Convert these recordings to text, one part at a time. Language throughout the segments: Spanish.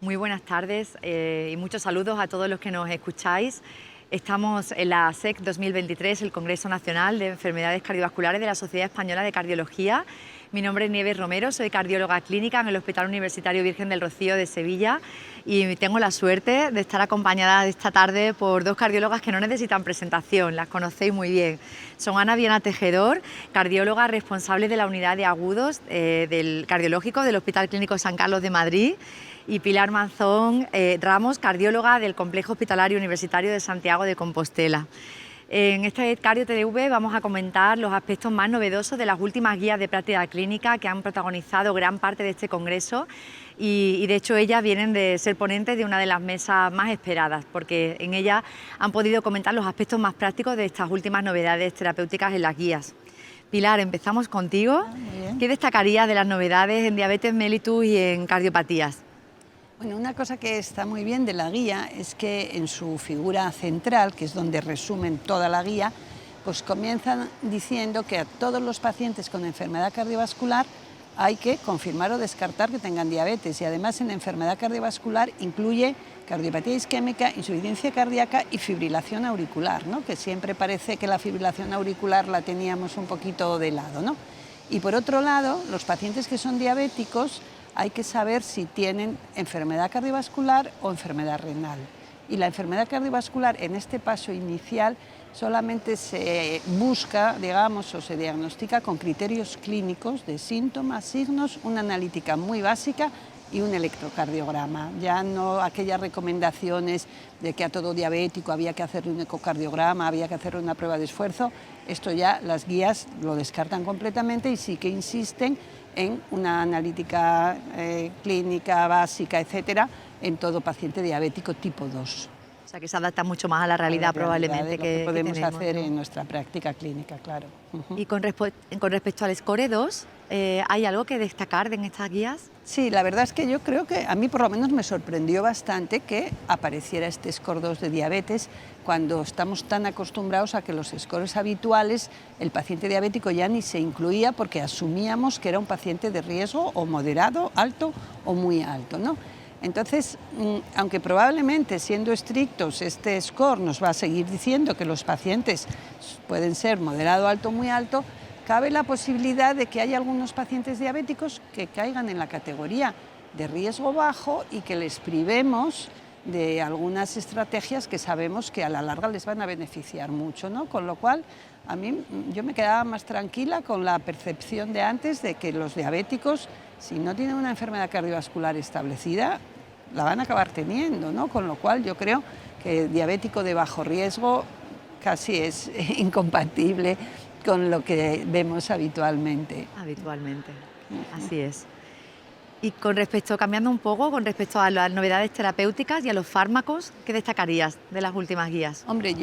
Muy buenas tardes y muchos saludos a todos los que nos escucháis. Estamos en la SEC 2023, el Congreso Nacional de Enfermedades Cardiovasculares de la Sociedad Española de Cardiología. Mi nombre es Nieves Romero, soy cardióloga clínica en el Hospital Universitario Virgen del Rocío de Sevilla y tengo la suerte de estar acompañada esta tarde por dos cardiólogas que no necesitan presentación, las conocéis muy bien. Son Ana Viana Tejedor, cardióloga responsable de la unidad de agudos del cardiológico del Hospital Clínico San Carlos de Madrid, y Pilar Manzón Ramos, cardióloga del Complejo Hospitalario Universitario de Santiago de Compostela. En este Cardio TDV vamos a comentar los aspectos más novedosos de las últimas guías de práctica clínica que han protagonizado gran parte de este congreso y de hecho ellas vienen de ser ponentes de una de las mesas más esperadas, porque en ellas han podido comentar los aspectos más prácticos de estas últimas novedades terapéuticas en las guías. Pilar, empezamos contigo. ¿Qué destacarías de las novedades en diabetes mellitus y en cardiopatías? Bueno, una cosa que está muy bien de la guía es que en su figura central, que es donde resumen toda la guía, pues comienzan diciendo que a todos los pacientes con enfermedad cardiovascular hay que confirmar o descartar que tengan diabetes, y además en enfermedad cardiovascular incluye cardiopatía isquémica, insuficiencia cardíaca y fibrilación auricular, ¿no? Que siempre parece que la fibrilación auricular la teníamos un poquito de lado, ¿no? Y por otro lado, los pacientes que son diabéticos hay que saber si tienen enfermedad cardiovascular o enfermedad renal. Y la enfermedad cardiovascular en este paso inicial solamente se busca, digamos, o se diagnostica con criterios clínicos de síntomas, signos, una analítica muy básica y un electrocardiograma. Ya no aquellas recomendaciones de que a todo diabético había que hacerle un ecocardiograma, había que hacerle una prueba de esfuerzo. Esto ya las guías lo descartan completamente y sí que insisten en una analítica clínica básica, etcétera, en todo paciente diabético tipo 2. O sea, que se adapta mucho más a la realidad, probablemente, de lo que podemos tenemos, hacer, ¿no?, en nuestra práctica clínica, claro. Y con respecto al SCORE 2, ¿hay algo que destacar en estas guías? Sí, la verdad es que yo creo que a mí por lo menos me sorprendió bastante que apareciera este SCORE 2 de diabetes, cuando estamos tan acostumbrados a que los scores habituales el paciente diabético ya ni se incluía porque asumíamos que era un paciente de riesgo o moderado, alto o muy alto, ¿no? Entonces, aunque probablemente siendo estrictos este score nos va a seguir diciendo que los pacientes pueden ser moderado, alto, muy alto, cabe la posibilidad de que haya algunos pacientes diabéticos que caigan en la categoría de riesgo bajo y que les privemos de algunas estrategias que sabemos que a la larga les van a beneficiar mucho, ¿no? Con lo cual, yo me quedaba más tranquila con la percepción de antes de que los diabéticos, si no tienen una enfermedad cardiovascular establecida, la van a acabar teniendo, ¿no? Con lo cual yo creo que diabético de bajo riesgo casi es incompatible con lo que vemos habitualmente. Habitualmente, así es. Y cambiando un poco, con respecto a las novedades terapéuticas y a los fármacos, ¿qué destacarías de las últimas guías? Hombre,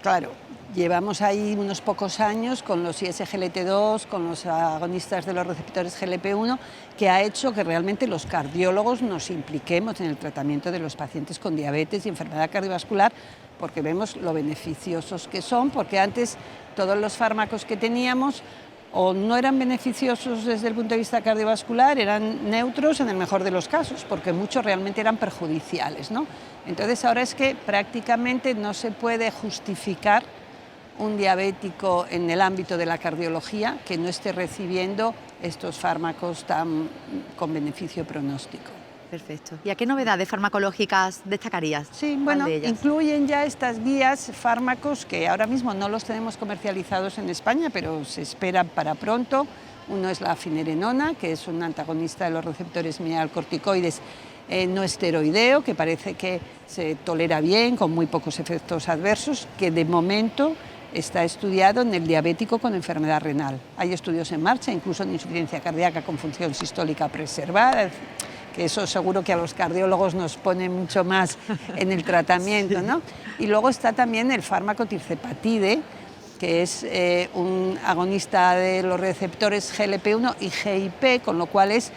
claro, llevamos ahí unos pocos años con los ISGLT2, con los agonistas de los receptores GLP-1, que ha hecho que realmente los cardiólogos nos impliquemos en el tratamiento de los pacientes con diabetes y enfermedad cardiovascular, porque vemos lo beneficiosos que son, porque antes todos los fármacos que teníamos o no eran beneficiosos desde el punto de vista cardiovascular, eran neutros en el mejor de los casos, porque muchos realmente eran perjudiciales, ¿no? Entonces ahora es que prácticamente no se puede justificar un diabético en el ámbito de la cardiología que no esté recibiendo estos fármacos con beneficio pronóstico. Perfecto. ¿Y a qué novedades farmacológicas destacarías? Sí, bueno, incluyen ya estas guías fármacos que ahora mismo no los tenemos comercializados en España, pero se esperan para pronto. Uno es la finerenona, que es un antagonista de los receptores mineralocorticoides no esteroideo, que parece que se tolera bien, con muy pocos efectos adversos, que de momento está estudiado en el diabético con enfermedad renal. Hay estudios en marcha, incluso en insuficiencia cardíaca con función sistólica preservada, que eso seguro que a los cardiólogos nos pone mucho más en el tratamiento, ¿no? Y luego está también el fármaco tirzepatide, que es un agonista de los receptores GLP-1 y GIP, con lo cual es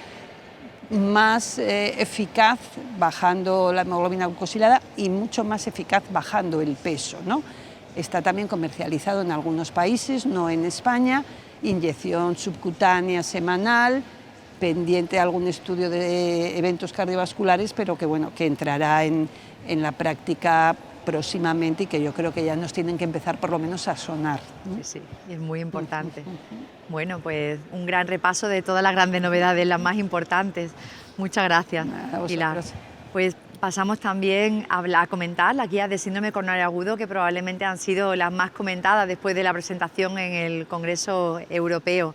más eficaz bajando la hemoglobina glucosilada y mucho más eficaz bajando el peso, ¿no? Está también comercializado en algunos países, no en España, inyección subcutánea semanal, pendiente algún estudio de eventos cardiovasculares, pero que, bueno, que entrará en la práctica próximamente y que yo creo que ya nos tienen que empezar por lo menos a sonar, ¿no? Sí, sí, es muy importante. Bueno, pues un gran repaso de todas las grandes novedades, las más importantes. Muchas gracias, Pilar. Pues pasamos también a comentar las guías de síndrome coronario agudo, que probablemente han sido las más comentadas después de la presentación en el Congreso Europeo.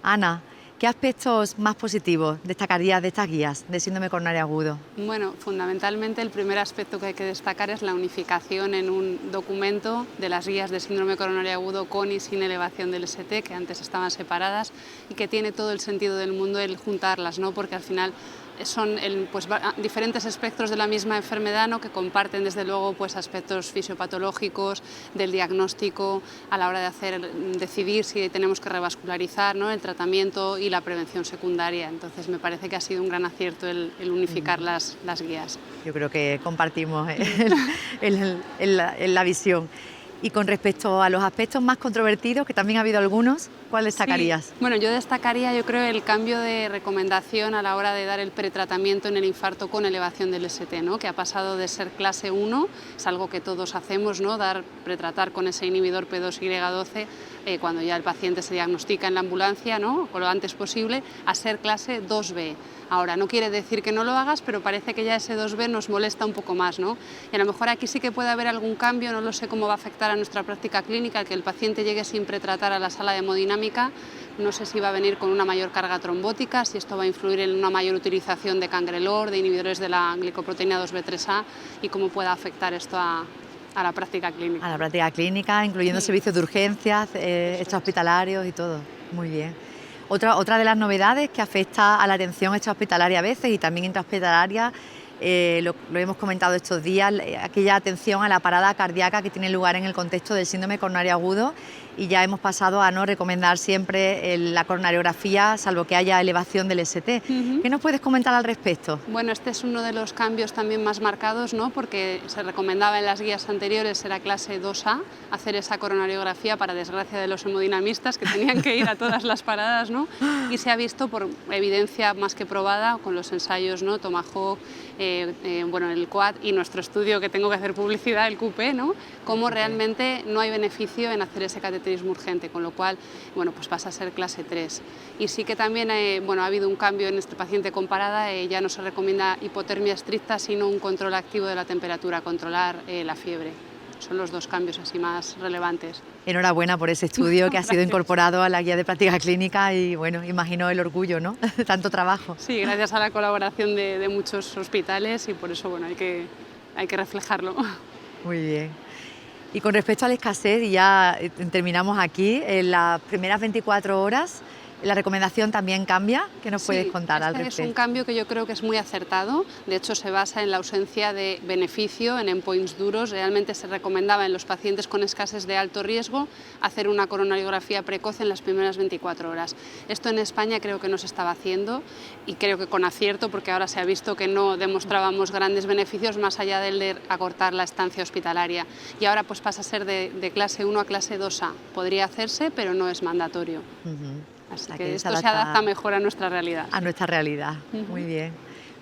Ana, ¿qué aspectos más positivos destacarías de estas guías de síndrome coronario agudo? Bueno, fundamentalmente el primer aspecto que hay que destacar es la unificación en un documento de las guías de síndrome coronario agudo con y sin elevación del ST, que antes estaban separadas, y que tiene todo el sentido del mundo el juntarlas, ¿no? Porque al final son pues, diferentes espectros de la misma enfermedad, ¿no? Que comparten desde luego pues, aspectos fisiopatológicos, del diagnóstico a la hora de decidir si tenemos que revascularizar, ¿no? El tratamiento y la prevención secundaria. Entonces me parece que ha sido un gran acierto el unificar las guías. Yo creo que compartimos la visión. Y con respecto a los aspectos más controvertidos, que también ha habido algunos, ¿cuál destacarías? Sí. Bueno, yo destacaría, yo creo, el cambio de recomendación a la hora de dar el pretratamiento en el infarto con elevación del ST, ¿no? Que ha pasado de ser clase 1, es algo que todos hacemos, ¿no? Pretratar con ese inhibidor P2Y12 cuando ya el paciente se diagnostica en la ambulancia, ¿no? O lo antes posible, a ser clase 2B. Ahora, no quiere decir que no lo hagas, pero parece que ya ese 2B nos molesta un poco más, ¿no? Y a lo mejor aquí sí que puede haber algún cambio, no lo sé cómo va a afectar a nuestra práctica clínica, el que el paciente llegue sin pretratar a la sala de hemodinámica. No sé si va a venir con una mayor carga trombótica, si esto va a influir en una mayor utilización de cangrelor, de inhibidores de la glicoproteína 2B3A y cómo pueda afectar esto a la práctica clínica. A la práctica clínica, incluyendo servicios de urgencias, extrahospitalarios y todo. Muy bien. Otra de las novedades que afecta a la atención extrahospitalaria a veces y también intrahospitalaria, lo hemos comentado estos días, aquella atención a la parada cardíaca que tiene lugar en el contexto del síndrome coronario agudo, y ya hemos pasado a no recomendar siempre la coronariografía, salvo que haya elevación del ST. ¿Qué nos puedes comentar al respecto? Bueno, este es uno de los cambios también más marcados, ¿no? Porque se recomendaba en las guías anteriores, era clase 2A, hacer esa coronariografía, para desgracia de los hemodinamistas que tenían que ir a todas las paradas, ¿no? Y se ha visto por evidencia más que probada con los ensayos, ¿no? Tomahawk, bueno, el QUAD y nuestro estudio que tengo que hacer publicidad, el QP, ¿no? Cómo realmente no hay beneficio en hacer ese cateterismo urgente, con lo cual, bueno, pues pasa a ser clase 3. Y sí que también, bueno, ha habido un cambio en este paciente con parada, ya no se recomienda hipotermia estricta, sino un control activo de la temperatura, controlar la fiebre. Son los dos cambios así más relevantes. Enhorabuena por ese estudio que ha sido incorporado a la guía de práctica clínica y, bueno, imagino el orgullo, ¿no? Tanto trabajo. Sí, gracias a la colaboración de muchos hospitales, y por eso, bueno, hay que reflejarlo. Muy bien. Y con respecto a la escasez, y ya terminamos aquí, en las primeras 24 horas, ¿la recomendación también cambia? ¿Qué nos puedes contar al respecto? Es un cambio que yo creo que es muy acertado. De hecho, se basa en la ausencia de beneficio, en endpoints duros. Realmente se recomendaba en los pacientes con escasez de alto riesgo hacer una coronariografía precoz en las primeras 24 horas. Esto en España creo que no se estaba haciendo, y creo que con acierto, porque ahora se ha visto que no demostrábamos grandes beneficios más allá del de acortar la estancia hospitalaria. Y ahora pues pasa a ser de clase 1 a clase 2A. Podría hacerse, pero no es mandatorio. Así que esto se adapta mejor a nuestra realidad. A nuestra realidad, muy bien.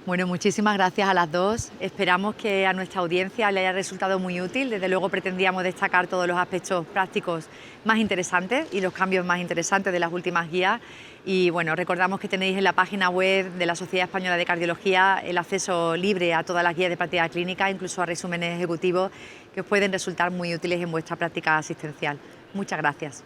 Bueno, muchísimas gracias a las dos. Esperamos que a nuestra audiencia le haya resultado muy útil. Desde luego pretendíamos destacar todos los aspectos prácticos más interesantes y los cambios más interesantes de las últimas guías. Y bueno, recordamos que tenéis en la página web de la Sociedad Española de Cardiología el acceso libre a todas las guías de práctica clínica, incluso a resúmenes ejecutivos que os pueden resultar muy útiles en vuestra práctica asistencial. Muchas gracias.